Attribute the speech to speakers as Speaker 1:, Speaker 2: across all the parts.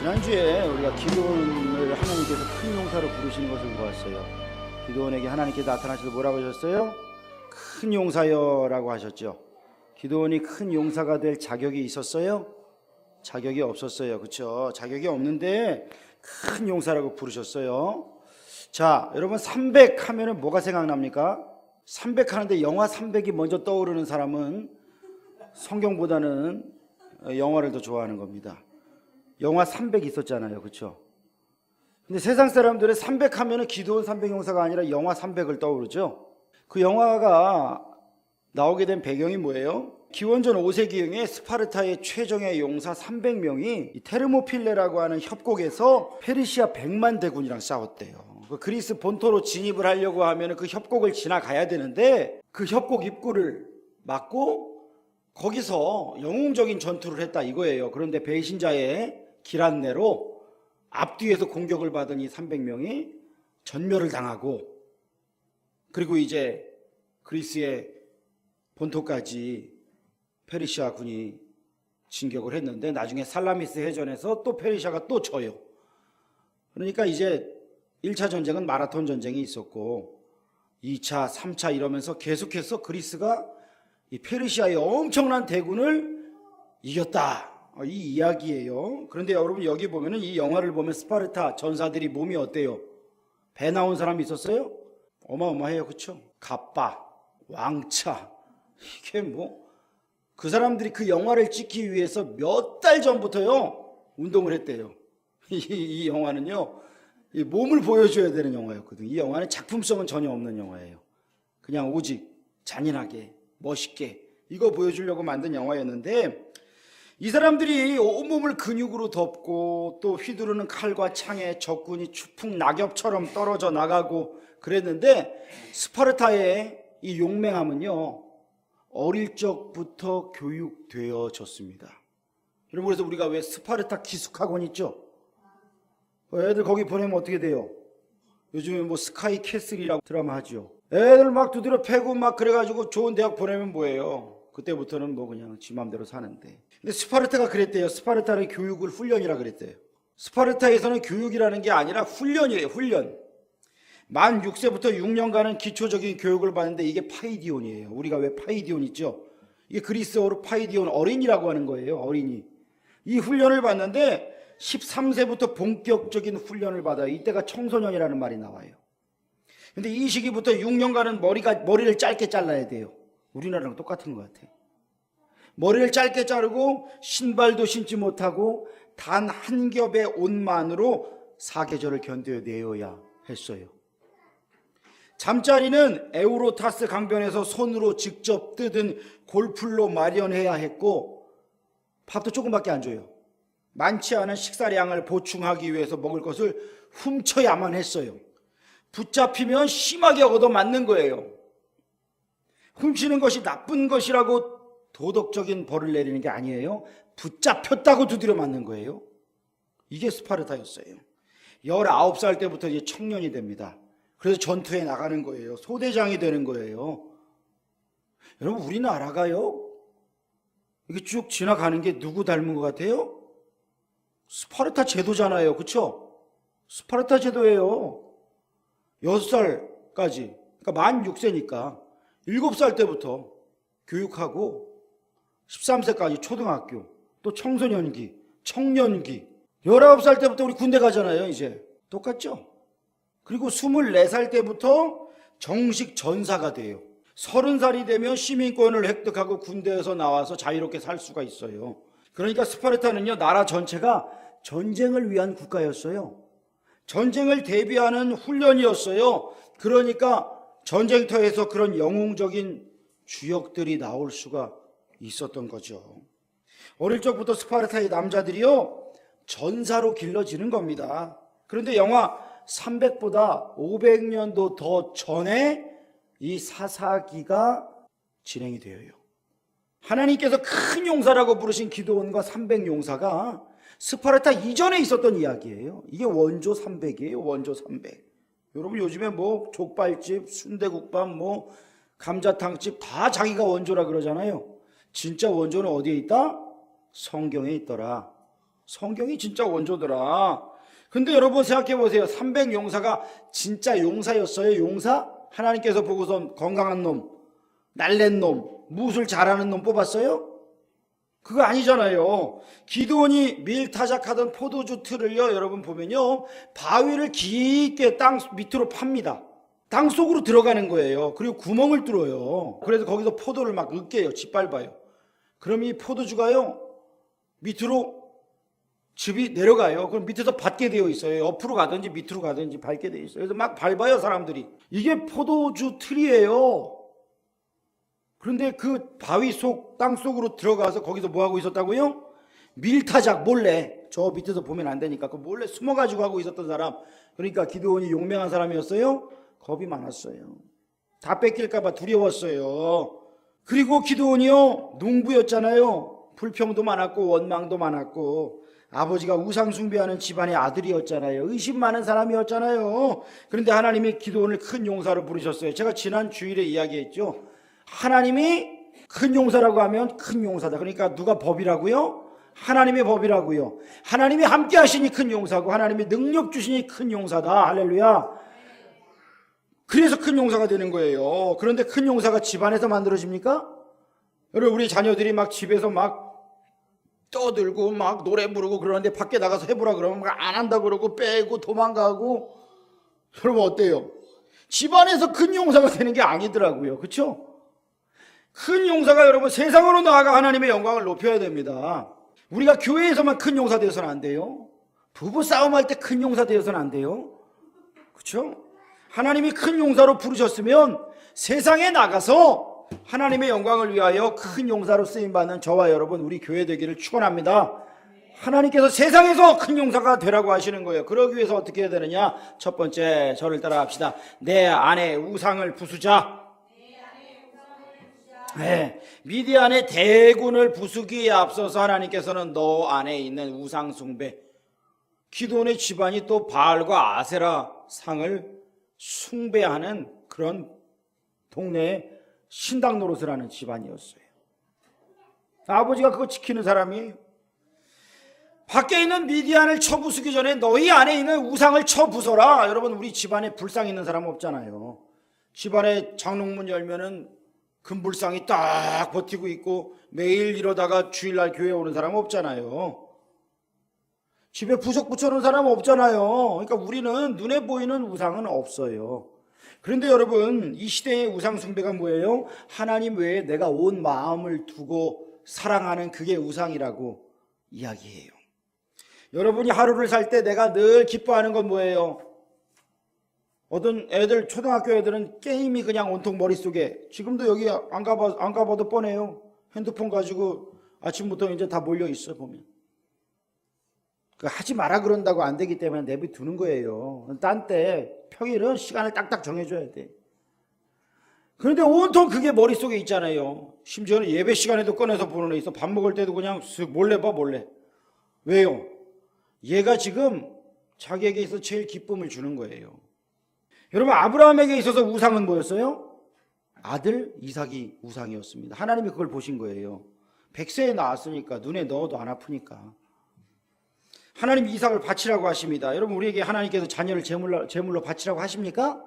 Speaker 1: 지난주에 우리가 기도원을 하나님께서 큰 용사로 부르시는 것을 보았어요. 기도원에게 하나님께서 나타나셔서 뭐라고 하셨어요? 큰 용사여 라고 하셨죠. 기도원이 큰 용사가 될 자격이 있었어요? 자격이 없었어요. 그렇죠? 자격이 없는데 큰 용사라고 부르셨어요. 자, 여러분 300 하면은 뭐가 생각납니까? 300 하는데 영화 300이 먼저 떠오르는 사람은 성경보다는 영화를 더 좋아하는 겁니다. 영화 300 있었잖아요. 그렇죠? 근데 세상 사람들은 300 하면은 기도원 300 용사가 아니라 영화 300을 떠오르죠. 그 영화가 나오게 된 배경이 뭐예요? 기원전 5세기경에 스파르타의 최정예 용사 300명이 테르모필레라고 하는 협곡에서 페르시아 100만 대군이랑 싸웠대요. 그 그리스 본토로 진입을 하려고 하면 그 협곡을 지나가야 되는데 그 협곡 입구를 막고 거기서 영웅적인 전투를 했다 이거예요. 그런데 배신자의 길 안내로 앞뒤에서 공격을 받은 이 300명이 전멸을 당하고, 그리고 이제 그리스의 본토까지 페르시아 군이 진격을 했는데 나중에 살라미스 해전에서 또 페르시아가 또 져요. 그러니까 이제 1차 전쟁은 마라톤 전쟁이 있었고 2차, 3차 이러면서 계속해서 그리스가 이 페르시아의 엄청난 대군을 이겼다, 이 이야기예요. 그런데 여러분 여기 보면은 이 영화를 보면 스파르타 전사들이 몸이 어때요? 배 나온 사람이 있었어요? 어마어마해요. 그렇죠? 갑바, 왕차, 이게 뭐 그 사람들이 그 영화를 찍기 위해서 몇 달 전부터요 운동을 했대요. 이 영화는요 이 몸을 보여줘야 되는 영화였거든요. 이 영화는 작품성은 전혀 없는 영화예요. 그냥 오직 잔인하게 멋있게 이거 보여주려고 만든 영화였는데, 이 사람들이 온몸을 근육으로 덮고 또 휘두르는 칼과 창에 적군이 추풍 낙엽처럼 떨어져 나가고 그랬는데, 스파르타의 이 용맹함은요 어릴 적부터 교육되어졌습니다. 여러분, 그래서 우리가 왜 스파르타 기숙학원 있죠? 애들 거기 보내면 어떻게 돼요? 요즘에 뭐 스카이 캐슬이라고 드라마 하죠. 애들 막 두드려 패고 막 그래가지고 좋은 대학 보내면 뭐예요? 그때부터는 뭐 그냥 지 맘대로 사는데. 근데 스파르타가 그랬대요. 스파르타는 교육을 훈련이라 그랬대요. 스파르타에서는 교육이라는 게 아니라 훈련이에요. 훈련. 만 6세부터 6년간은 기초적인 교육을 받는데 이게 파이디온이에요. 우리가 왜 파이디온 있죠? 이게 그리스어로 파이디온, 어린이라고 하는 거예요. 어린이. 이 훈련을 받는데 13세부터 본격적인 훈련을 받아요. 이때가 청소년이라는 말이 나와요. 근데 이 시기부터 6년간은 머리를 짧게 잘라야 돼요. 우리나라랑 똑같은 것 같아요. 머리를 짧게 자르고 신발도 신지 못하고 단 한 겹의 옷만으로 사계절을 견뎌내어야 했어요. 잠자리는 에우로타스 강변에서 손으로 직접 뜯은 골풀로 마련해야 했고, 밥도 조금밖에 안 줘요. 많지 않은 식사량을 보충하기 위해서 먹을 것을 훔쳐야만 했어요. 붙잡히면 심하게 얻어맞는 거예요. 훔치는 것이 나쁜 것이라고 도덕적인 벌을 내리는 게 아니에요. 붙잡혔다고 두드려 맞는 거예요. 이게 스파르타였어요. 19살 때부터 이제 청년이 됩니다. 그래서 전투에 나가는 거예요. 소대장이 되는 거예요. 여러분, 우리나라가요 이게 쭉 지나가는 게 누구 닮은 것 같아요? 스파르타 제도잖아요. 그렇죠? 스파르타 제도예요. 6살까지, 그러니까 만 6세니까 7살 때부터 교육하고 13세까지 초등학교, 또 청소년기, 청년기, 19살 때부터 우리 군대 가잖아요. 이제 똑같죠? 그리고 24살 때부터 정식 전사가 돼요. 30살이 되면 시민권을 획득하고 군대에서 나와서 자유롭게 살 수가 있어요. 그러니까 스파르타는요 나라 전체가 전쟁을 위한 국가였어요. 전쟁을 대비하는 훈련이었어요. 그러니까 전쟁터에서 그런 영웅적인 주역들이 나올 수가 있었던 거죠. 어릴 적부터 스파르타의 남자들이요 전사로 길러지는 겁니다. 그런데 영화 300보다 500년도 더 전에 이 사사기가 진행이 되어요. 하나님께서 큰 용사라고 부르신 기드온과 300 용사가 스파르타 이전에 있었던 이야기예요. 이게 원조 300이에요. 원조 300. 여러분 요즘에 뭐 족발집, 순대국밥, 뭐 감자탕집 다 자기가 원조라 그러잖아요. 진짜 원조는 어디에 있다? 성경에 있더라. 성경이 진짜 원조더라. 근데 여러분 생각해 보세요. 300용사가 진짜 용사였어요? 용사? 하나님께서 보고선 건강한 놈, 날랜 놈, 무술 잘하는 놈 뽑았어요? 그거 아니잖아요. 기드온이 밀타작하던 포도주 틀을요, 여러분 보면요, 바위를 깊게 땅 밑으로 팝니다. 땅 속으로 들어가는 거예요. 그리고 구멍을 뚫어요. 그래서 거기서 포도를 막 으깨요. 짓밟아요. 그럼 이 포도주가요, 밑으로 즙이 내려가요. 그럼 밑에서 밟게 되어 있어요. 옆으로 가든지 밑으로 가든지 밟게 되어 있어요. 그래서 막 밟아요, 사람들이. 이게 포도주 틀이에요. 그런데 그 바위 속, 땅 속으로 들어가서 거기서 뭐 하고 있었다고요? 밀타작 몰래, 저 밑에서 보면 안 되니까 그 몰래 숨어가지고 하고 있었던 사람. 그러니까 기드온이 용맹한 사람이었어요? 겁이 많았어요. 다 뺏길까봐 두려웠어요. 그리고 기드온이요, 농부였잖아요. 불평도 많았고 원망도 많았고, 아버지가 우상 숭배하는 집안의 아들이었잖아요. 의심 많은 사람이었잖아요. 그런데 하나님이 기드온을 큰 용사로 부르셨어요. 제가 지난 주일에 이야기했죠. 하나님이 큰 용사라고 하면 큰 용사다. 그러니까 누가 법이라고요? 하나님의 법이라고요. 하나님이 함께 하시니 큰 용사고, 하나님이 능력 주시니 큰 용사다. 할렐루야. 그래서 큰 용사가 되는 거예요. 그런데 큰 용사가 집안에서 만들어집니까? 여러분, 우리 자녀들이 막 집에서 막 떠들고 막 노래 부르고 그러는데 밖에 나가서 해보라 그러면 막 안 한다 그러고 빼고 도망가고. 여러분 어때요? 집안에서 큰 용사가 되는 게 아니더라고요. 그렇죠? 큰 용사가 여러분 세상으로 나아가 하나님의 영광을 높여야 됩니다. 우리가 교회에서만 큰 용사 되어서는 안 돼요. 부부 싸움할 때 큰 용사 되어서는 안 돼요. 그렇죠? 하나님이 큰 용사로 부르셨으면 세상에 나가서 하나님의 영광을 위하여 큰 용사로 쓰임받는 저와 여러분, 우리 교회 되기를 축원합니다. 하나님께서 세상에서 큰 용사가 되라고 하시는 거예요. 그러기 위해서 어떻게 해야 되느냐? 첫 번째, 저를 따라갑시다. 내 안에 우상을 부수자. 네, 미디안의 대군을 부수기에 앞서서 하나님께서는 너 안에 있는 우상 숭배, 기드온의 집안이 또 바알과 아세라 상을 숭배하는 그런 동네에 신당 노릇을 하는 집안이었어요. 아버지가 그거 지키는 사람이에요. 밖에 있는 미디안을 쳐부수기 전에 너희 안에 있는 우상을 쳐부숴라. 여러분, 우리 집안에 불상 있는 사람 없잖아요. 집안에 장롱문 열면은 금불상이 딱 버티고 있고 매일 이러다가 주일날 교회 오는 사람 없잖아요. 집에 부적 붙여놓은 사람 없잖아요. 그러니까 우리는 눈에 보이는 우상은 없어요. 그런데 여러분, 이 시대의 우상 숭배가 뭐예요? 하나님 외에 내가 온 마음을 두고 사랑하는 그게 우상이라고 이야기해요. 여러분이 하루를 살 때 내가 늘 기뻐하는 건 뭐예요? 어떤 애들, 초등학교 애들은 게임이 그냥 온통 머릿속에, 지금도 여기 안 가봐도 뻔해요. 핸드폰 가지고 아침부터 이제 다 몰려 있어 보면. 하지 마라 그런다고 안 되기 때문에 내비두는 거예요. 딴 때 평일은 시간을 딱딱 정해줘야 돼. 그런데 온통 그게 머릿속에 있잖아요. 심지어는 예배 시간에도 꺼내서 보는 애 있어. 밥 먹을 때도 그냥 몰래 봐, 몰래. 왜요? 얘가 지금 자기에게 있어서 제일 기쁨을 주는 거예요. 여러분, 아브라함에게 있어서 우상은 뭐였어요? 아들 이삭이 우상이었습니다. 하나님이 그걸 보신 거예요. 100세에 낳았으니까 눈에 넣어도 안 아프니까. 하나님 이삭을 바치라고 하십니다. 여러분, 우리에게 하나님께서 자녀를 제물로 바치라고 하십니까?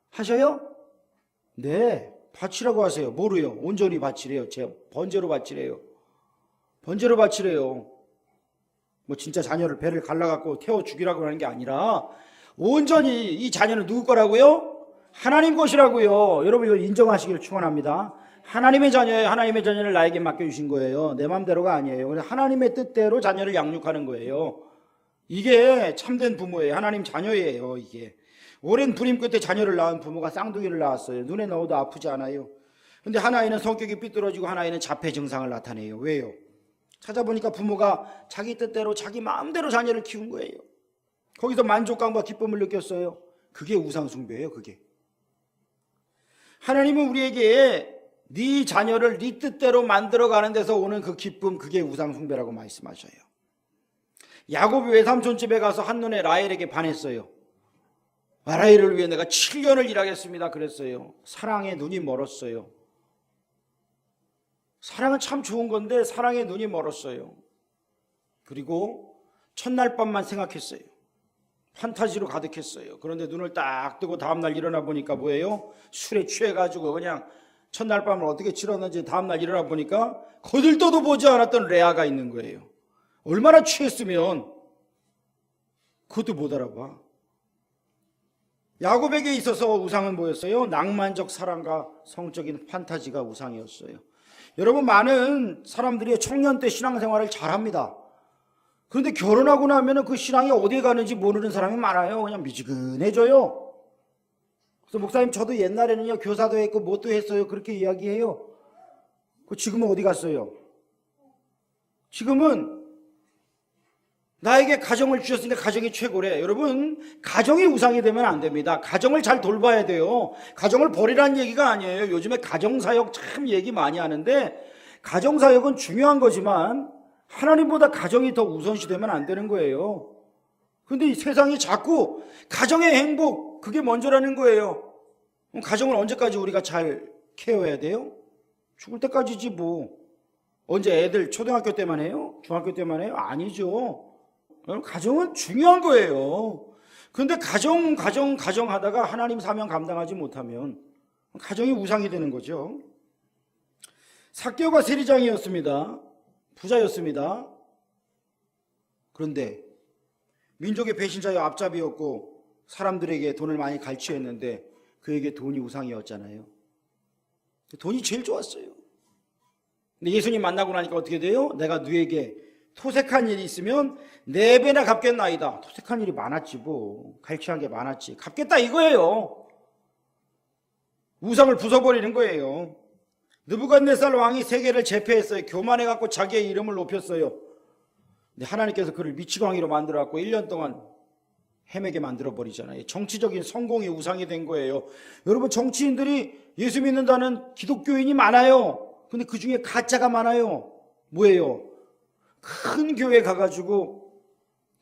Speaker 1: 하셔요? 네, 바치라고 하세요. 뭐로요? 온전히 바치래요. 번제로 바치래요. 번제로 바치래요. 뭐 진짜 자녀를 배를 갈라갖고 태워 죽이라고 하는 게 아니라 온전히 이 자녀는 누구 거라고요? 하나님 것이라고요. 여러분, 이거 인정하시기를 축원합니다. 하나님의 자녀예요. 하나님의 자녀를 나에게 맡겨주신 거예요. 내 마음대로가 아니에요. 그래서 하나님의 뜻대로 자녀를 양육하는 거예요. 이게 참된 부모예요. 하나님 자녀예요. 이게 오랜 불임 끝에 자녀를 낳은 부모가 쌍둥이를 낳았어요. 눈에 넣어도 아프지 않아요. 근데 하나이는 성격이 삐뚤어지고 하나이는 자폐 증상을 나타내요. 왜요? 찾아보니까 부모가 자기 뜻대로 자기 마음대로 자녀를 키운 거예요. 거기서 만족감과 기쁨을 느꼈어요. 그게 우상숭배예요. 그게. 하나님은 우리에게 네 자녀를 네 뜻대로 만들어가는 데서 오는 그 기쁨, 그게 우상숭배라고 말씀하셔요. 야곱이 외삼촌 집에 가서 한눈에 라헬에게 반했어요. 라헬을 위해 내가 7년을 일하겠습니다 그랬어요. 사랑에 눈이 멀었어요. 사랑은 참 좋은 건데 사랑에 눈이 멀었어요. 그리고 첫날 밤만 생각했어요. 판타지로 가득했어요. 그런데 눈을 딱 뜨고 다음날 일어나 보니까 뭐예요? 술에 취해가지고 그냥 첫날 밤을 어떻게 치렀는지 다음날 일어나 보니까 거들떠도 보지 않았던 레아가 있는 거예요. 얼마나 취했으면 그것도 못 알아봐. 야곱에게 있어서 우상은 뭐였어요? 낭만적 사랑과 성적인 판타지가 우상이었어요. 여러분, 많은 사람들이 청년 때 신앙생활을 잘합니다. 그런데 결혼하고 나면 그 신앙이 어디에 가는지 모르는 사람이 많아요. 그냥 미지근해져요. 그래서 목사님, 저도 옛날에는요 교사도 했고 뭣도 했어요, 그렇게 이야기해요. 지금은 어디 갔어요? 지금은 나에게 가정을 주셨으니까 가정이 최고래. 여러분, 가정이 우상이 되면 안 됩니다. 가정을 잘 돌봐야 돼요. 가정을 버리라는 얘기가 아니에요. 요즘에 가정사역 참 얘기 많이 하는데, 가정사역은 중요한 거지만 하나님보다 가정이 더 우선시되면 안 되는 거예요. 그런데 이 세상이 자꾸 가정의 행복, 그게 먼저라는 거예요. 그럼 가정을 언제까지 우리가 잘 케어해야 돼요? 죽을 때까지지 뭐. 언제 애들 초등학교 때만 해요? 중학교 때만 해요? 아니죠. 가정은 중요한 거예요. 그런데 가정 하다가 하나님 사명 감당하지 못하면 가정이 우상이 되는 거죠. 삭개오가 세리장이었습니다. 부자였습니다. 그런데 민족의 배신자여 앞잡이였고 사람들에게 돈을 많이 갈취했는데 그에게 돈이 우상이었잖아요. 돈이 제일 좋았어요. 근데 예수님 만나고 나니까 어떻게 돼요? 내가 너에게 토색한 일이 있으면 4배나 갚겠나이다. 토색한 일이 많았지 뭐. 갈취한 게 많았지. 갚겠다 이거예요. 우상을 부숴버리는 거예요. 느부갓네살 왕이 세계를 제패했어요. 교만해갖고 자기의 이름을 높였어요. 근데 하나님께서 그를 미치광이로 만들어갖고 1년 동안 헤매게 만들어버리잖아요. 정치적인 성공이 우상이 된 거예요. 여러분, 정치인들이 예수 믿는다는 기독교인이 많아요. 근데 그 중에 가짜가 많아요. 뭐예요? 큰 교회 가가지고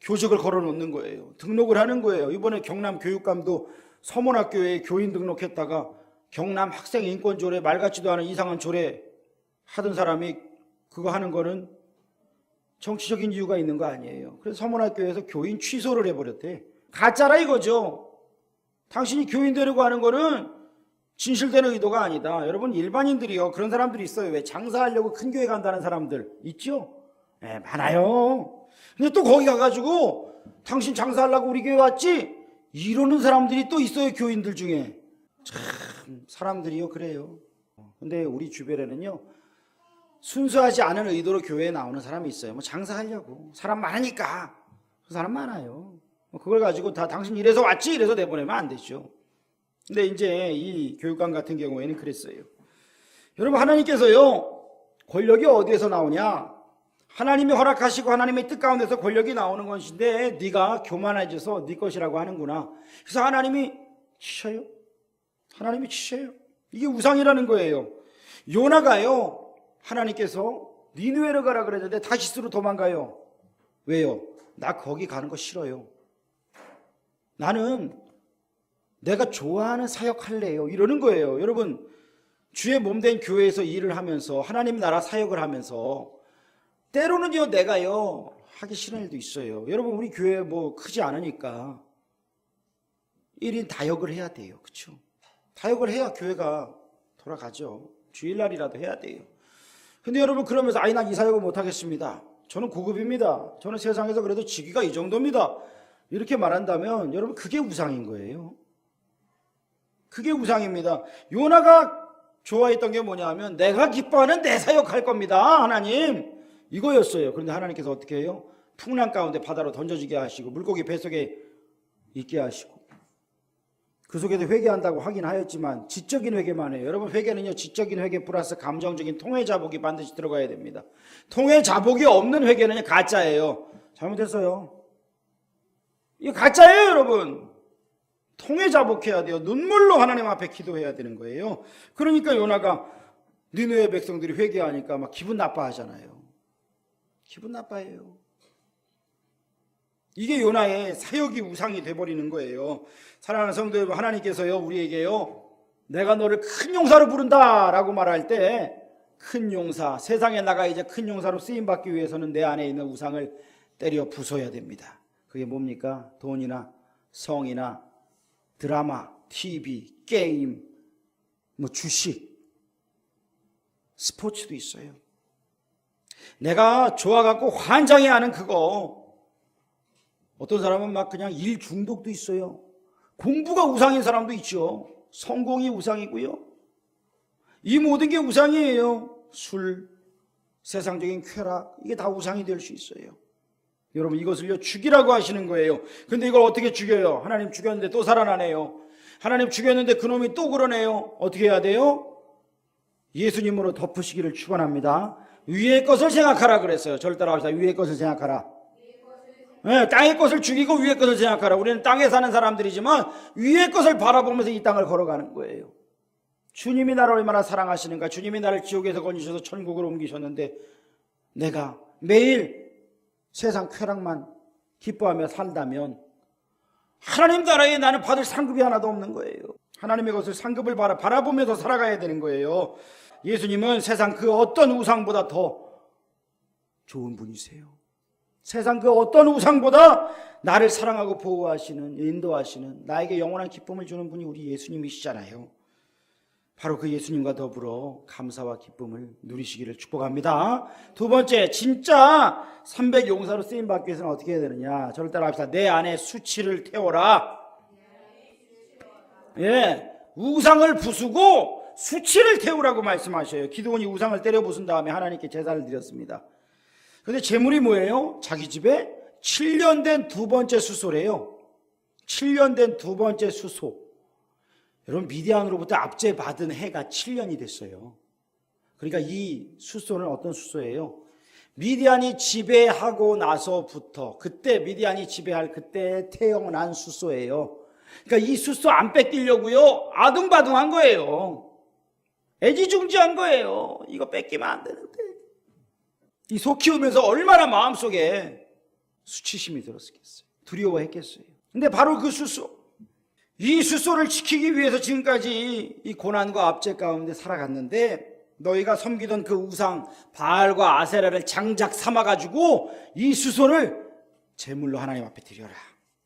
Speaker 1: 교직을 걸어놓는 거예요. 등록을 하는 거예요. 이번에 경남 교육감도 서문학교에 교인 등록했다가 경남 학생인권조례, 말 같지도 않은 이상한 조례 하던 사람이 그거 하는 거는 정치적인 이유가 있는 거 아니에요. 그래서 서문학교에서 교인 취소를 해버렸대. 가짜라 이거죠. 당신이 교인 되려고 하는 거는 진실되는 의도가 아니다. 여러분, 일반인들이요, 그런 사람들이 있어요. 왜? 장사하려고 큰 교회 간다는 사람들 있죠? 네, 많아요. 근데 또 거기 가가지고 당신 장사하려고 우리 교회 왔지? 이러는 사람들이 또 있어요. 교인들 중에. 참 사람들이요 그래요. 근데 우리 주변에는요 순수하지 않은 의도로 교회에 나오는 사람이 있어요. 뭐 장사하려고, 사람 많으니까. 그 사람 많아요. 그걸 가지고 다 당신 이래서 왔지? 이래서 내보내면 안 되죠. 근데 이제 이 교육감 같은 경우에는 그랬어요. 여러분, 하나님께서요 권력이 어디에서 나오냐? 하나님이 허락하시고 하나님의 뜻 가운데서 권력이 나오는 것인데 네가 교만해져서 네 것이라고 하는구나. 그래서 하나님이 치셔요. 하나님이 치셔요. 이게 우상이라는 거예요. 요나가요, 하나님께서 니느웨로 가라 그랬는데 다시스로 도망가요. 왜요? 나 거기 가는 거 싫어요. 나는 내가 좋아하는 사역할래요. 이러는 거예요. 여러분, 주의 몸된 교회에서 일을 하면서 하나님 나라 사역을 하면서 때로는요 내가요 하기 싫은 일도 있어요. 여러분, 우리 교회 뭐 크지 않으니까 1인 다역을 해야 돼요. 그렇죠? 다역을 해야 교회가 돌아가죠. 주일날이라도 해야 돼요. 근데 여러분, 그러면서 아니 난 이 사역을 못하겠습니다. 저는 고급입니다. 저는 세상에서 그래도 직위가 이 정도입니다. 이렇게 말한다면 여러분, 그게 우상인 거예요. 그게 우상입니다. 요나가 좋아했던 게 뭐냐 하면 내가 기뻐하는 내 사역할 겁니다. 하나님, 이거였어요. 그런데 하나님께서 어떻게 해요? 풍랑 가운데 바다로 던져지게 하시고 물고기 뱃속에 있게 하시고 그 속에서 회개한다고 하긴 하였지만 지적인 회개만 해요. 여러분, 회개는요 지적인 회개 플러스 감정적인 통회 자복이 반드시 들어가야 됩니다. 통회 자복이 없는 회개는 가짜예요. 잘못했어요. 이거 가짜예요. 여러분, 통회 자복해야 돼요. 눈물로 하나님 앞에 기도해야 되는 거예요. 그러니까 요나가 니느웨 백성들이 회개하니까 막 기분 나빠하잖아요. 기분 나빠해요. 이게 요나의 사역이 우상이 돼버리는 거예요. 사랑하는 성도 여러분, 하나님께서요 우리에게요 내가 너를 큰 용사로 부른다 라고 말할 때 큰 용사, 세상에 나가 이제 큰 용사로 쓰임받기 위해서는 내 안에 있는 우상을 때려 부숴야 됩니다. 그게 뭡니까? 돈이나 성이나 드라마, TV, 게임, 주식, 스포츠도 있어요. 내가 좋아갖고 환장해하는 그거. 어떤 사람은 막 그냥 일 중독도 있어요. 공부가 우상인 사람도 있죠. 성공이 우상이고요. 이 모든 게 우상이에요. 술, 세상적인 쾌락, 이게 다 우상이 될 수 있어요. 여러분, 이것을요 죽이라고 하시는 거예요. 근데 이걸 어떻게 죽여요? 하나님 죽였는데 또 살아나네요. 하나님 죽였는데 그놈이 또 그러네요. 어떻게 해야 돼요? 예수님으로 덮으시기를 축원합니다. 위의 것을 생각하라 그랬어요. 저를 따라합시다. 위의 것을 생각하라. 네, 땅의 것을 죽이고 위의 것을 생각하라. 우리는 땅에 사는 사람들이지만 위의 것을 바라보면서 이 땅을 걸어가는 거예요. 주님이 나를 얼마나 사랑하시는가. 주님이 나를 지옥에서 건지셔서 천국으로 옮기셨는데 내가 매일 세상 쾌락만 기뻐하며 산다면 하나님 나라에 나는 받을 상급이 하나도 없는 거예요. 하나님의 것을 상급을 바라보면서 살아가야 되는 거예요. 예수님은 세상 그 어떤 우상보다 더 좋은 분이세요. 세상 그 어떤 우상보다 나를 사랑하고 보호하시는, 인도하시는, 나에게 영원한 기쁨을 주는 분이 우리 예수님이시잖아요. 바로 그 예수님과 더불어 감사와 기쁨을 누리시기를 축복합니다. 두 번째, 진짜 300 용사로 쓰임받기 위해서는 어떻게 해야 되느냐. 저를 따라합시다. 내 안에 수치를 태워라. 예, 우상을 부수고 수치를 태우라고 말씀하셔요. 기드온이 우상을 때려 부순 다음에 하나님께 제사를 드렸습니다. 그런데 제물이 뭐예요? 자기 집에 7년 된 두 번째 수소래요. 7년 된 두 번째 수소. 여러분, 미디안으로부터 압제받은 해가 7년이 됐어요. 그러니까 이 수소는 어떤 수소예요? 미디안이 지배하고 나서부터, 그때 미디안이 지배할 그때 태어난 수소예요. 그러니까 이 수소 안 뺏기려고요 아둥바둥한 거예요. 애지중지한 거예요. 이거 뺏기면 안 되는데. 이 소 키우면서 얼마나 마음속에 수치심이 들었겠어요. 두려워했겠어요. 근데 바로 그 수소, 이 수소를 지키기 위해서 지금까지 이 고난과 압제 가운데 살아갔는데, 너희가 섬기던 그 우상 바알과 아세라를 장작 삼아가지고 이 수소를 제물로 하나님 앞에 드려라.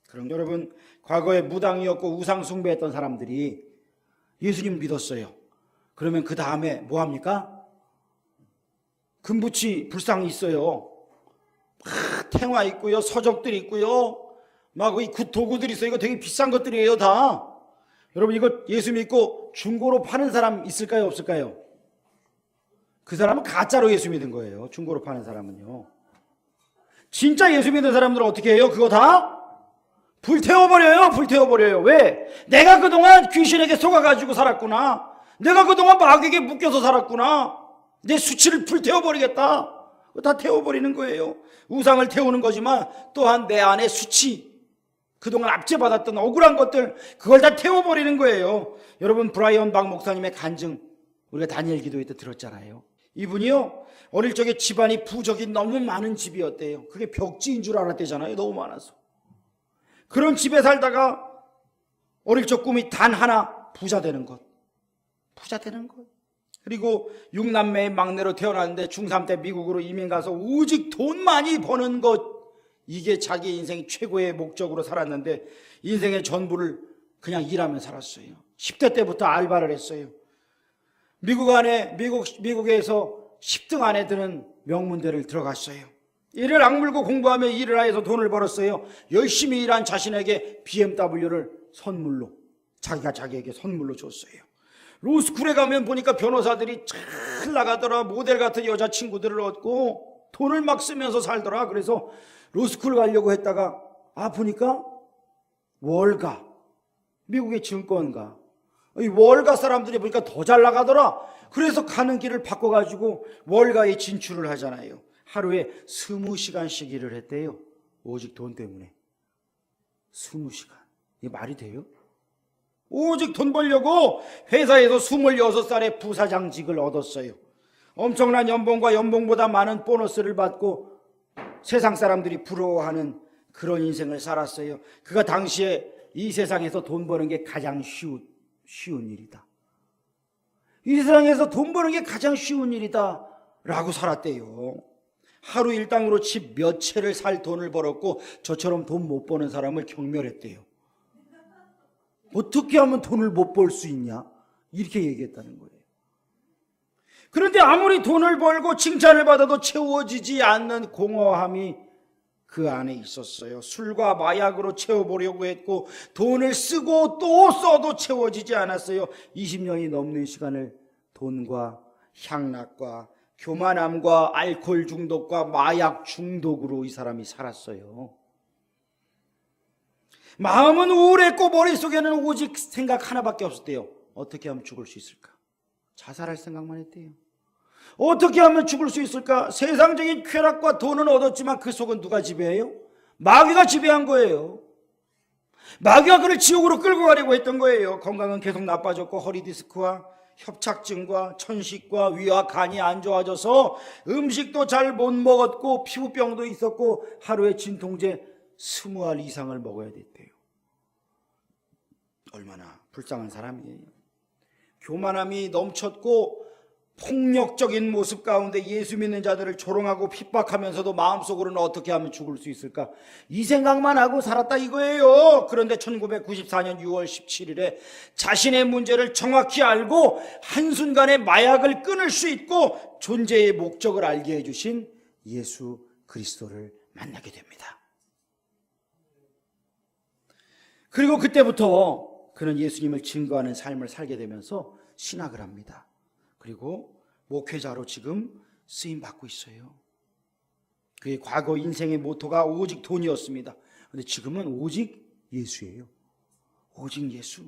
Speaker 1: 그럼 여러분, 과거에 무당이었고 우상 숭배했던 사람들이 예수님 믿었어요. 그러면 그 다음에 뭐 합니까? 금붙이 불상 있어요. 탱화 있고요, 서적들 있고요, 막 이 도구들 있어요. 이거 되게 비싼 것들이에요, 다. 여러분, 이거 예수 믿고 중고로 파는 사람 있을까요, 없을까요? 그 사람은 가짜로 예수 믿은 거예요. 중고로 파는 사람은요. 진짜 예수 믿는 사람들은 어떻게 해요? 그거 다 불태워버려요. 불태워버려요. 왜? 내가 그동안 귀신에게 속아가지고 살았구나. 내가 그동안 마귀에게 묶여서 살았구나. 내 수치를 불태워버리겠다. 다 태워버리는 거예요. 우상을 태우는 거지만 또한 내 안에 수치, 그동안 압제받았던 억울한 것들, 그걸 다 태워버리는 거예요. 여러분, 브라이언 박 목사님의 간증 우리가 다니엘 기도회 때 들었잖아요. 이분이요, 어릴 적에 집안이 부적이 너무 많은 집이었대요. 그게 벽지인 줄 알았대잖아요. 너무 많아서. 그런 집에 살다가 어릴 적 꿈이 단 하나, 부자 되는 것. 부자 되는 것. 그리고 6남매의 막내로 태어났는데 중3 때 미국으로 이민 가서 오직 돈 많이 버는 것, 이게 자기 인생 최고의 목적으로 살았는데 인생의 전부를 그냥 일하며 살았어요. 10대 때부터 알바를 했어요. 미국에서 10등 안에 드는 명문대를 들어갔어요. 이를 악물고 공부하며 일을 해서 돈을 벌었어요. 열심히 일한 자신에게 BMW를 선물로, 자기가 자기에게 선물로 줬어요. 로스쿨에 가면 보니까 변호사들이 잘 나가더라. 모델 같은 여자친구들을 얻고 돈을 막 쓰면서 살더라. 그래서 로스쿨 가려고 했다가 보니까 월가, 미국의 증권가, 이 월가 사람들이 보니까 더 잘 나가더라. 그래서 가는 길을 바꿔가지고 월가에 진출을 하잖아요. 하루에 20시간씩 일을 했대요. 오직 돈 때문에. 20시간. 이게 말이 돼요? 오직 돈 벌려고 회사에서 26살에 부사장직을 얻었어요. 엄청난 연봉과 연봉보다 많은 보너스를 받고 세상 사람들이 부러워하는 그런 인생을 살았어요. 그가 당시에 이 세상에서 돈 버는 게 가장 쉬운 일이다. 이 세상에서 돈 버는 게 가장 쉬운 일이다 라고 살았대요. 하루 일당으로 집 몇 채를 살 돈을 벌었고 저처럼 돈 못 버는 사람을 경멸했대요. 어떻게 하면 돈을 못 벌 수 있냐 이렇게 얘기했다는 거예요. 그런데 아무리 돈을 벌고 칭찬을 받아도 채워지지 않는 공허함이 그 안에 있었어요. 술과 마약으로 채워보려고 했고 돈을 쓰고 또 써도 채워지지 않았어요. 20년이 넘는 시간을 돈과 향락과 교만함과 알코올 중독과 마약 중독으로 이 사람이 살았어요. 마음은 우울했고 머릿속에는 오직 생각 하나밖에 없었대요. 어떻게 하면 죽을 수 있을까? 자살할 생각만 했대요. 어떻게 하면 죽을 수 있을까? 세상적인 쾌락과 돈은 얻었지만 그 속은 누가 지배해요? 마귀가 지배한 거예요. 마귀가 그를 지옥으로 끌고 가려고 했던 거예요. 건강은 계속 나빠졌고 허리 디스크와 협착증과 천식과 위와 간이 안 좋아져서 음식도 잘 못 먹었고 피부병도 있었고 하루에 진통제 20알 이상을 먹어야 됐대요. 얼마나 불쌍한 사람이에요. 교만함이 넘쳤고 폭력적인 모습 가운데 예수 믿는 자들을 조롱하고 핍박하면서도 마음속으로는 어떻게 하면 죽을 수 있을까? 이 생각만 하고 살았다 이거예요. 그런데 1994년 6월 17일에 자신의 문제를 정확히 알고 한순간에 마약을 끊을 수 있고 존재의 목적을 알게 해주신 예수 그리스도를 만나게 됩니다. 그리고 그때부터 그는 예수님을 증거하는 삶을 살게 되면서 신학을 합니다. 그리고 목회자로 지금 쓰임받고 있어요. 그의 과거 인생의 모토가 오직 돈이었습니다. 그런데 지금은 오직 예수예요. 오직 예수.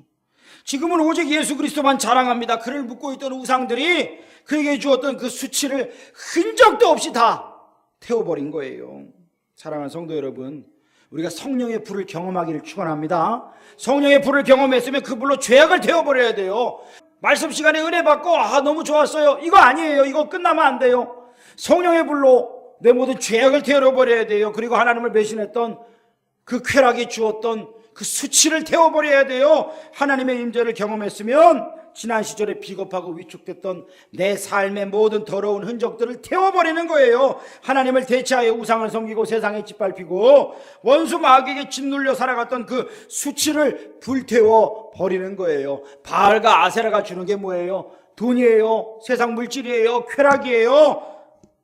Speaker 1: 지금은 오직 예수 그리스도만 자랑합니다. 그를 묶고 있던 우상들이 그에게 주었던 그 수치를 흔적도 없이 다 태워버린 거예요. 사랑하는 성도 여러분, 우리가 성령의 불을 경험하기를 축원합니다. 성령의 불을 경험했으면 그 불로 죄악을 태워버려야 돼요. 말씀 시간에 은혜 받고 너무 좋았어요. 이거 아니에요. 이거 끝나면 안 돼요. 성령의 불로 내 모든 죄악을 태워버려야 돼요. 그리고 하나님을 배신했던 그 쾌락이 주었던 그 수치를 태워버려야 돼요. 하나님의 임재를 경험했으면 지난 시절에 비겁하고 위축됐던 내 삶의 모든 더러운 흔적들을 태워버리는 거예요. 하나님을 대체하여 우상을 섬기고 세상에 짓밟히고 원수 마귀에게 짓눌려 살아갔던 그 수치를 불태워 버리는 거예요. 바알과 아세라가 주는 게 뭐예요? 돈이에요. 세상 물질이에요. 쾌락이에요.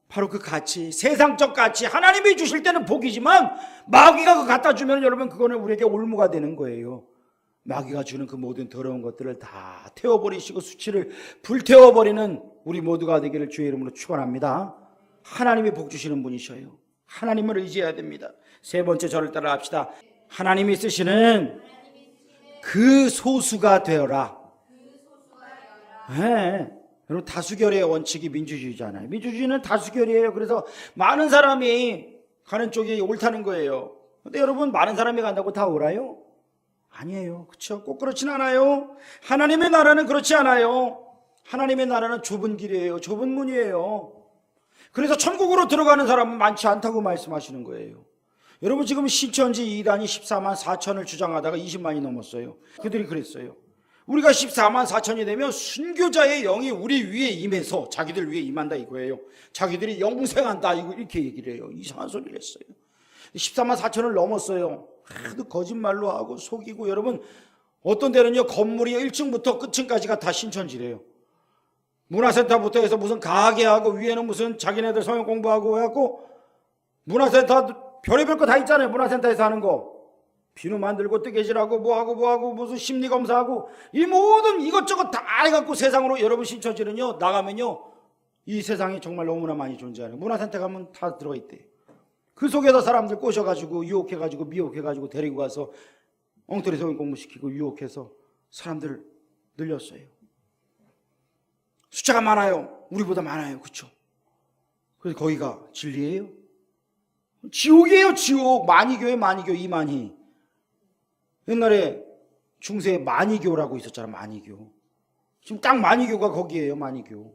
Speaker 1: 바로 그 가치, 세상적 가치, 하나님이 주실 때는 복이지만 마귀가 그거 갖다 주면 여러분 그거는 우리에게 올무가 되는 거예요. 마귀가 주는 그 모든 더러운 것들을 다 태워버리시고 수치를 불태워버리는 우리 모두가 되기를 주의 이름으로 축원합니다. 하나님이 복 주시는 분이셔요. 하나님을 의지해야 됩니다. 세 번째 저를 따라 합시다. 하나님이 쓰시는 그 소수가 되어라. 네. 여러분 다수결의 원칙이 민주주의잖아요. 민주주의는 다수결이에요. 그래서 많은 사람이 가는 쪽이 옳다는 거예요. 근데 여러분 많은 사람이 간다고 다 옳아요? 아니에요. 그렇죠? 꼭 그렇진 않아요. 하나님의 나라는 그렇지 않아요. 하나님의 나라는 좁은 길이에요. 좁은 문이에요. 그래서 천국으로 들어가는 사람은 많지 않다고 말씀하시는 거예요. 여러분 지금 신천지 이단이 14만 4천을 주장하다가 20만이 넘었어요. 그들이 그랬어요. 우리가 14만 4천이 되면 순교자의 영이 우리 위에 임해서 자기들 위에 임한다 이거예요. 자기들이 영생한다 이렇게 얘기를 해요. 이상한 소리를 했어요. 14만 4천을 넘었어요. 하도 거짓말로 하고 속이고. 여러분 어떤 데는요 건물이 1층부터 끝층까지가 다 신천지래요. 문화센터부터 해서 무슨 가게하고 위에는 무슨 자기네들 성경 공부하고 해갖고 문화센터 별의별 거 다 있잖아요. 문화센터에서 하는 거 비누 만들고 뜨개질하고 뭐하고 무슨 심리검사하고 이 모든 이것저것 다 해갖고 세상으로. 여러분 신천지는요 나가면요 이 세상에 정말 너무나 많이 존재하는 문화센터 가면 다 들어가 있대요. 그 속에서 사람들 꼬셔가지고 유혹해가지고 미혹해가지고 데리고 가서 엉터리 성경 공부시키고 유혹해서 사람들을 늘렸어요. 숫자가 많아요. 우리보다 많아요. 그렇죠? 그래서 거기가 진리예요? 지옥이에요. 지옥. 만이교예요. 만이교. 이만희. 옛날에 중세에 만이교라고 있었잖아. 만이교. 지금 딱 만이교가 거기에요. 만이교.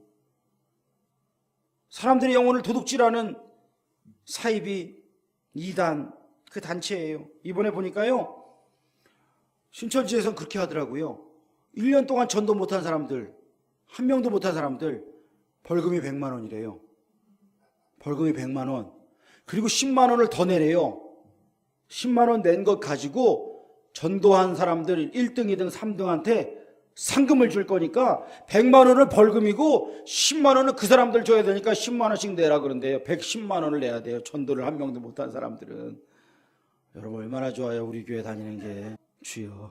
Speaker 1: 사람들의 영혼을 도둑질하는 사이비 이단 그 단체예요. 이번에 보니까요 신천지에서는 그렇게 하더라고요. 1년 동안 전도 못한 사람들 한 명도 못한 사람들 벌금이 100만 원이래요. 벌금이 100만 원. 그리고 10만 원을 더 내래요. 10만 원 낸 것 가지고 전도한 사람들 1등, 2등, 3등한테 상금을 줄 거니까 100만 원을 벌금이고 10만 원은 그 사람들 줘야 되니까 10만 원씩 내라 그런데요. 110만 원을 내야 돼요. 전도를 한 명도 못한 사람들은. 여러분 얼마나 좋아요. 우리 교회 다니는 게. 주여.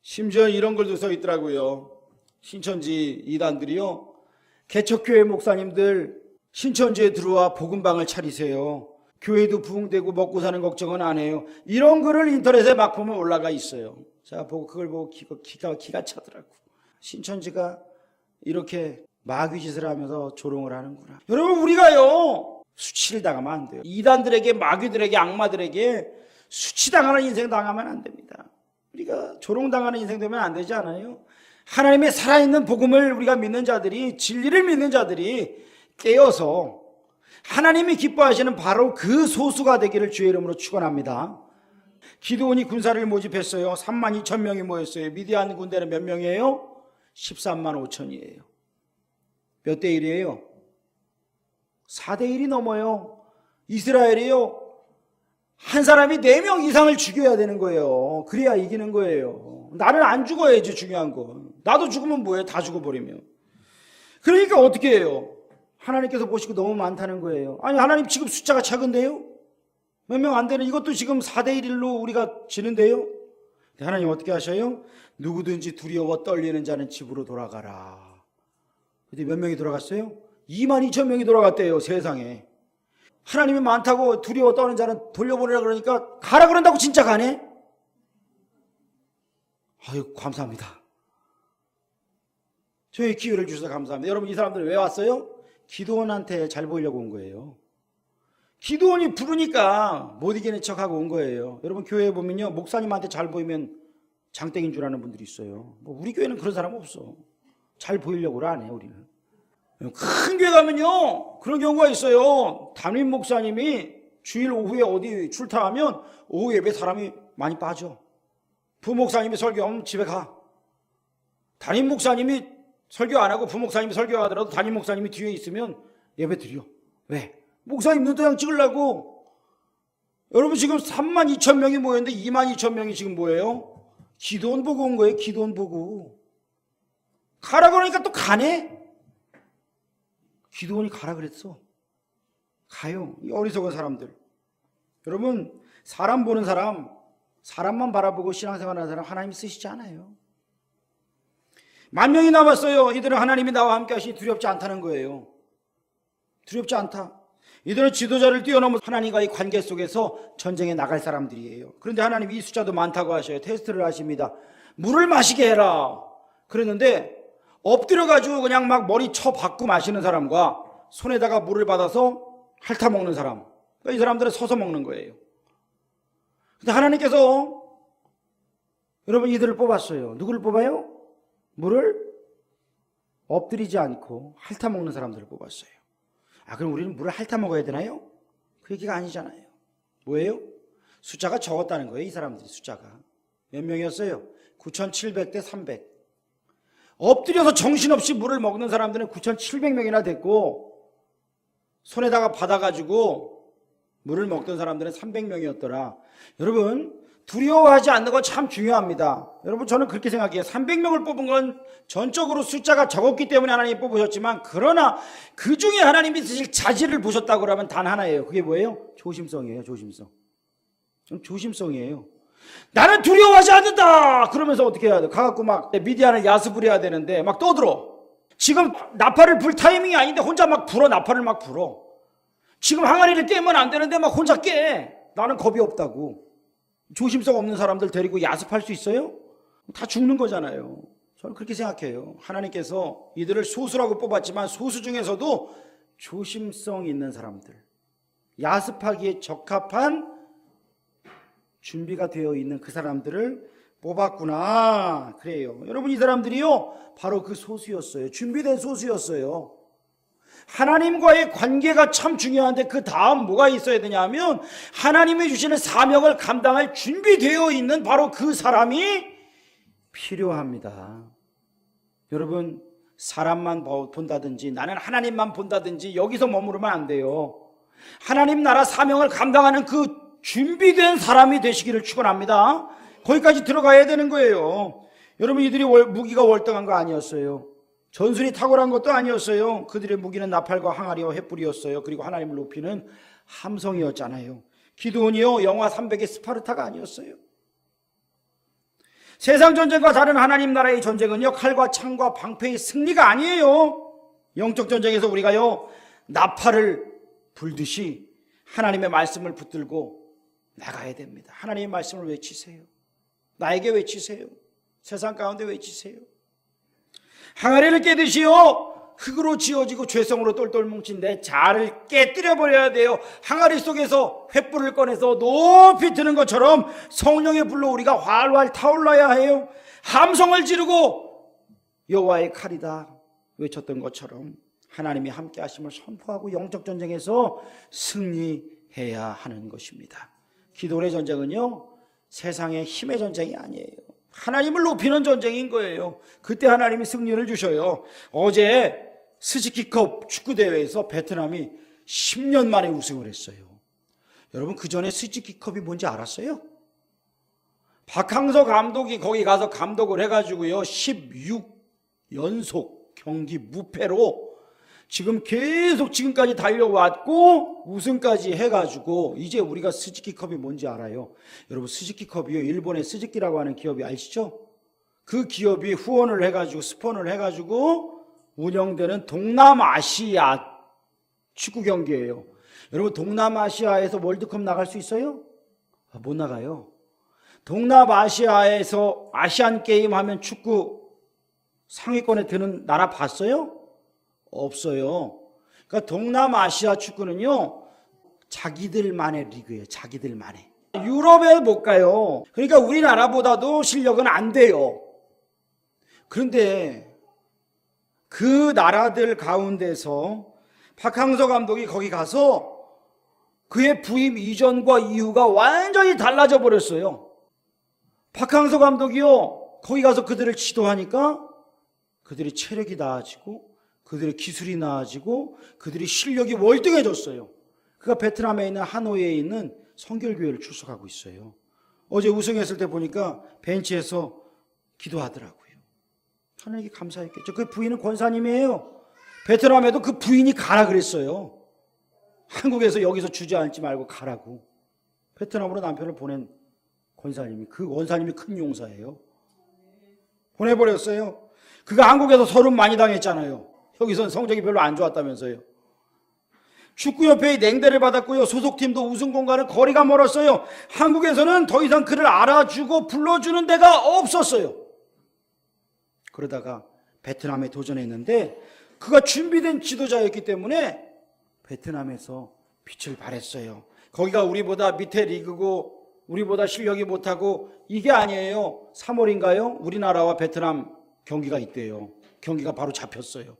Speaker 1: 심지어 이런 글도 써 있더라고요. 신천지 이단들이요. 개척교회 목사님들 신천지에 들어와 복음방을 차리세요. 교회도 부흥되고 먹고 사는 걱정은 안 해요. 이런 글을 인터넷에 막 보면 올라가 있어요. 제가 보고 그걸 보고 기가 차더라고. 신천지가 이렇게 마귀짓을 하면서 조롱을 하는구나. 여러분 우리가요 수치를 당하면 안 돼요. 이단들에게, 마귀들에게, 악마들에게 수치당하는 인생 당하면 안 됩니다. 우리가 조롱당하는 인생 되면 안 되지 않아요? 하나님의 살아있는 복음을 우리가 믿는 자들이, 진리를 믿는 자들이 깨어서 하나님이 기뻐하시는 바로 그 소수가 되기를 주의 이름으로 축원합니다. 기드온이 군사를 모집했어요. 3만 2천 명이 모였어요. 미디안 군대는 몇 명이에요? 13만 5천이에요. 몇 대 1이에요? 4대 1이 넘어요. 이스라엘이요. 한 사람이 4명 이상을 죽여야 되는 거예요. 그래야 이기는 거예요. 나는 안 죽어야지 중요한 거. 나도 죽으면 뭐해? 다 죽어버리면. 그러니까 어떻게 해요? 하나님께서 보시고 너무 많다는 거예요. 아니 하나님 지금 숫자가 작은데요? 몇 명 안 되는 이것도 지금 4대 1로 우리가 지는데요? 하나님 어떻게 하셔요? 누구든지 두려워 떨리는 자는 집으로 돌아가라. 근데 몇 명이 돌아갔어요? 2만 2천 명이 돌아갔대요. 세상에. 하나님이 많다고 두려워 떠는 자는 돌려보내라 그러니까 가라 그런다고 진짜 가네? 아유 감사합니다. 저희 기회를 주셔서 감사합니다. 여러분 이 사람들 왜 왔어요? 기드온한테 잘 보이려고 온 거예요. 기드온이 부르니까 못 이기는 척하고 온 거예요. 여러분 교회에 보면요 목사님한테 잘 보이면 장땡인 줄 아는 분들이 있어요. 뭐 우리 교회는 그런 사람 없어. 잘 보이려고 안 해요 우리는. 큰 교회 가면요 그런 경우가 있어요. 담임 목사님이 주일 오후에 어디 출타하면 오후 예배 사람이 많이 빠져. 부목사님이 설교하면 집에 가. 담임 목사님이 설교 안 하고 부목사님이 설교하더라도 담임 목사님이 뒤에 있으면 예배 드려. 왜? 목사님 눈도장 찍으려고. 여러분 지금 3만 2천 명이 모였는데 2만 2천 명이 지금 뭐예요? 기드온 보고 온 거예요. 기드온 보고. 가라 그러니까 또 가네? 기드온이 가라 그랬어. 가요. 이 어리석은 사람들. 여러분 사람 보는 사람, 사람만 바라보고 신앙생활하는 사람 하나님이 쓰시지 않아요. 10,000명이 남았어요. 이들은 하나님이 나와 함께 하시니 두렵지 않다는 거예요. 두렵지 않다. 이들은 지도자를 뛰어넘어 하나님과의 관계 속에서 전쟁에 나갈 사람들이에요. 그런데 하나님 이 숫자도 많다고 하셔요. 테스트를 하십니다. 물을 마시게 해라. 그랬는데 엎드려가지고 그냥 막 머리 쳐박고 마시는 사람과 손에다가 물을 받아서 핥아 먹는 사람. 그러니까 이 사람들은 서서 먹는 거예요. 근데 하나님께서 여러분 이들을 뽑았어요. 누구를 뽑아요? 물을 엎드리지 않고 핥아 먹는 사람들을 뽑았어요. 아 그럼 우리는 물을 핥아 먹어야 되나요? 그 얘기가 아니잖아요. 뭐예요? 숫자가 적었다는 거예요. 이 사람들이 숫자가. 몇 명이었어요? 9,700대 300. 엎드려서 정신없이 물을 먹는 사람들은 9,700명이나 됐고 손에다가 받아가지고 물을 먹던 사람들은 300명이었더라. 여러분 두려워하지 않는 건 참 중요합니다. 여러분 저는 그렇게 생각해요. 300명을 뽑은 건 전적으로 숫자가 적었기 때문에 하나님이 뽑으셨지만 그러나 그 중에 하나님이 쓰실 자질을 보셨다고 그러면 단 하나예요. 그게 뭐예요? 조심성이에요. 조심성. 조심성이에요. 나는 두려워하지 않는다 그러면서 어떻게 해야 돼? 가갖고 막 미디안을 야습을 해야 되는데 막 떠들어. 지금 나팔을 불 타이밍이 아닌데 혼자 막 불어. 나팔을 막 불어. 지금 항아리를 깨면 안 되는데 막 혼자 깨. 나는 겁이 없다고. 조심성 없는 사람들 데리고 야습할 수 있어요? 다 죽는 거잖아요. 저는 그렇게 생각해요. 하나님께서 이들을 소수라고 뽑았지만 소수 중에서도 조심성 있는 사람들, 야습하기에 적합한 준비가 되어 있는 그 사람들을 뽑았구나. 그래요. 여러분 이 사람들이요 바로 그 소수였어요. 준비된 소수였어요. 하나님과의 관계가 참 중요한데 그 다음 뭐가 있어야 되냐 하면 하나님이 주시는 사명을 감당할 준비되어 있는 바로 그 사람이 필요합니다. 여러분, 사람만 본다든지 나는 하나님만 본다든지 여기서 머무르면 안 돼요. 하나님 나라 사명을 감당하는 그 준비된 사람이 되시기를 축원합니다. 거기까지 들어가야 되는 거예요. 여러분, 이들이 무기가 월등한 거 아니었어요. 전술이 탁월한 것도 아니었어요. 그들의 무기는 나팔과 항아리와 횃불이었어요. 그리고 하나님을 높이는 함성이었잖아요. 기드온이요, 영화 300의 스파르타가 아니었어요. 세상 전쟁과 다른 하나님 나라의 전쟁은요, 칼과 창과 방패의 승리가 아니에요. 영적 전쟁에서 우리가요, 나팔을 불듯이 하나님의 말씀을 붙들고 나가야 됩니다. 하나님의 말씀을 외치세요. 나에게 외치세요. 세상 가운데 외치세요. 항아리를 깨듯이요, 흙으로 지어지고 죄성으로 똘똘 뭉친 내 자아를 깨뜨려버려야 돼요. 항아리 속에서 횃불을 꺼내서 높이 드는 것처럼 성령의 불로 우리가 활활 타올라야 해요. 함성을 지르고 여호와의 칼이다 외쳤던 것처럼 하나님이 함께 하심을 선포하고 영적 전쟁에서 승리해야 하는 것입니다. 기도의 전쟁은요, 세상의 힘의 전쟁이 아니에요. 하나님을 높이는 전쟁인 거예요. 그때 하나님이 승리를 주셔요. 어제 스즈키컵 축구대회에서 베트남이 10년 만에 우승을 했어요. 여러분, 그 전에 스즈키컵이 뭔지 알았어요? 박항서 감독이 거기 가서 감독을 해가지고요, 16연속 경기 무패로 지금 계속 지금까지 달려왔고 우승까지 해가지고 이제 우리가 스즈키컵이 뭔지 알아요. 여러분, 스즈키컵이요, 일본의 스즈키라고 하는 기업이 아시죠? 그 기업이 후원을 해가지고 스폰을 해가지고 운영되는 동남아시아 축구 경기예요. 여러분, 동남아시아에서 월드컵 나갈 수 있어요? 못 나가요. 동남아시아에서 아시안 게임 하면 축구 상위권에 드는 나라 봤어요? 없어요. 그러니까 동남아시아 축구는요, 자기들만의 리그예요. 자기들만의. 유럽에 못 가요. 그러니까 우리나라보다도 실력은 안 돼요. 그런데 그 나라들 가운데서 박항서 감독이 거기 가서 그의 부임 이전과 이후가 완전히 달라져 버렸어요. 박항서 감독이요, 거기 가서 그들을 지도하니까 그들의 체력이 나아지고 그들의 기술이 나아지고 그들의 실력이 월등해졌어요. 그가 베트남에 있는 하노이에 있는 성결교회를 출석하고 있어요. 어제 우승했을 때 보니까 벤치에서 기도하더라고요. 하나님께 감사했겠죠. 그 부인은 권사님이에요. 베트남에도 그 부인이 가라 그랬어요. 한국에서 여기서 주저앉지 말고 가라고. 베트남으로 남편을 보낸 권사님이, 그 권사님이 큰 용사예요. 보내버렸어요. 그가 한국에서 서름 많이 당했잖아요. 여기선 성적이 별로 안 좋았다면서요. 축구협회의 냉대를 받았고요. 소속팀도 우승 공간은 거리가 멀었어요. 한국에서는 더 이상 그를 알아주고 불러주는 데가 없었어요. 그러다가 베트남에 도전했는데 그가 준비된 지도자였기 때문에 베트남에서 빛을 발했어요. 거기가 우리보다 밑에 리그고 우리보다 실력이 못하고 이게 아니에요. 3월인가요? 우리나라와 베트남 경기가 있대요. 경기가 바로 잡혔어요.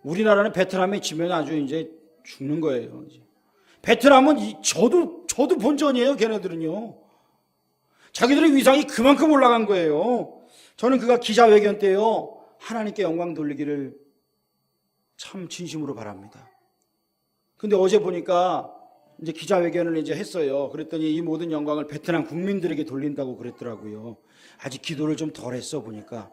Speaker 1: 우리나라는 베트남에 지면 아주 이제 죽는 거예요. 베트남은 저도 본전이에요. 걔네들은요. 자기들의 위상이 그만큼 올라간 거예요. 저는 그가 기자회견 때요, 하나님께 영광 돌리기를 참 진심으로 바랍니다. 근데 어제 보니까 이제 기자회견을 이제 했어요. 그랬더니 이 모든 영광을 베트남 국민들에게 돌린다고 그랬더라고요. 아직 기도를 좀 덜 했어 보니까.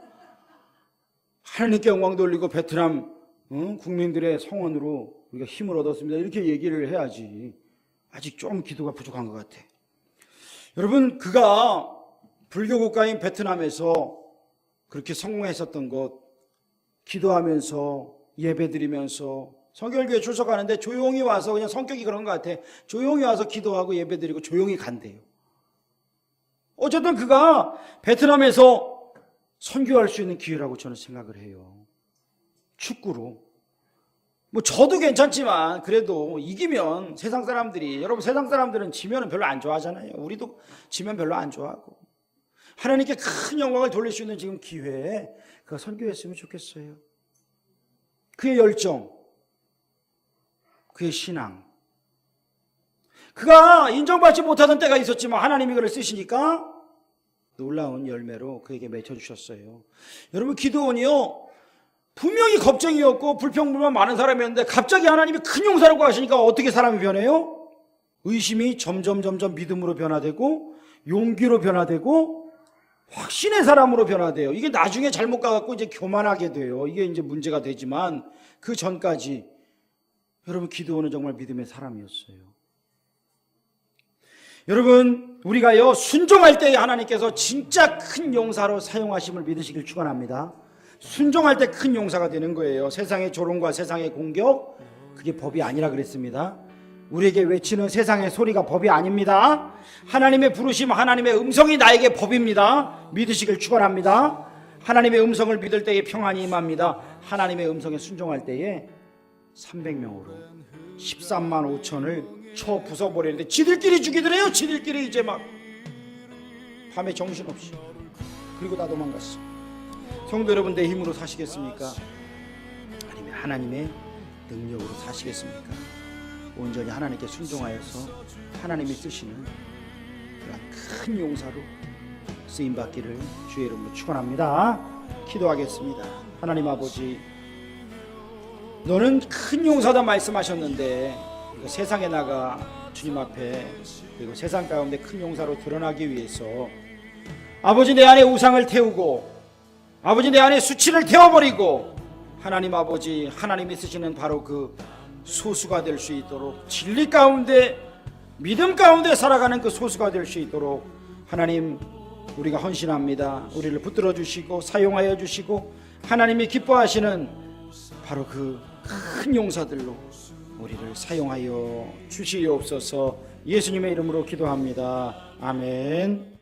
Speaker 1: 하나님께 영광 돌리고 베트남 국민들의 성원으로 우리가 힘을 얻었습니다. 이렇게 얘기를 해야지. 아직 좀 기도가 부족한 것 같아. 여러분, 그가 불교 국가인 베트남에서 그렇게 성공했었던 것, 기도하면서 예배드리면서 성결교회 출석하는데 조용히 와서, 그냥 성격이 그런 것 같아, 조용히 와서 기도하고 예배드리고 조용히 간대요. 어쨌든 그가 베트남에서 선교할 수 있는 기회라고 저는 생각을 해요. 축구로. 뭐 저도 괜찮지만 그래도 이기면 세상 사람들이, 여러분, 세상 사람들은 지면은 별로 안 좋아하잖아요. 우리도 지면 별로 안 좋아하고. 하나님께 큰 영광을 돌릴 수 있는 지금 기회에 그가 선교했으면 좋겠어요. 그의 열정, 그의 신앙. 그가 인정받지 못하던 때가 있었지만 하나님이 그를 쓰시니까 놀라운 열매로 그에게 맺혀주셨어요. 여러분, 기드온이요 분명히 겁쟁이였고 불평불만 많은 사람이었는데 갑자기 하나님이 큰 용사라고 하시니까 어떻게 사람이 변해요? 의심이 점점 믿음으로 변화되고 용기로 변화되고 확신의 사람으로 변화돼요. 이게 나중에 잘못 가갖고 이제 교만하게 돼요. 이게 이제 문제가 되지만 그 전까지 여러분, 기드온은 정말 믿음의 사람이었어요. 여러분, 우리가요 순종할 때에 하나님께서 진짜 큰 용사로 사용하심을 믿으시길 축원합니다. 순종할 때 큰 용사가 되는 거예요. 세상의 조롱과 세상의 공격, 그게 법이 아니라 그랬습니다. 우리에게 외치는 세상의 소리가 법이 아닙니다. 하나님의 부르심, 하나님의 음성이 나에게 법입니다. 믿으시길 축원합니다. 하나님의 음성을 믿을 때에 평안이 임합니다. 하나님의 음성에 순종할 때에 300명으로 13만 5천을 쳐 부숴버리는데 지들끼리 죽이더래요. 지들끼리 이제 막 밤에 정신없이. 그리고 다 도망갔어. 성도 여러분, 내 힘으로 사시겠습니까? 아니면 하나님의 능력으로 사시겠습니까? 온전히 하나님께 순종하여서 하나님이 쓰시는 그런 큰 용사로 쓰임받기를 주의 이름으로 축원합니다. 기도하겠습니다. 하나님 아버지, 너는 큰 용사다 말씀하셨는데 세상에 나가 주님 앞에 그리고 세상 가운데 큰 용사로 드러나기 위해서 아버지 내 안에 우상을 태우고 아버지 내 안에 수치를 태워버리고 하나님 아버지, 하나님이 쓰시는 바로 그 소수가 될 수 있도록 진리 가운데 믿음 가운데 살아가는 그 소수가 될 수 있도록 하나님, 우리가 헌신합니다. 우리를 붙들어 주시고 사용하여 주시고 하나님이 기뻐하시는 바로 그 큰 용사들로 우리를 사용하여 주시옵소서. 예수님의 이름으로 기도합니다. 아멘.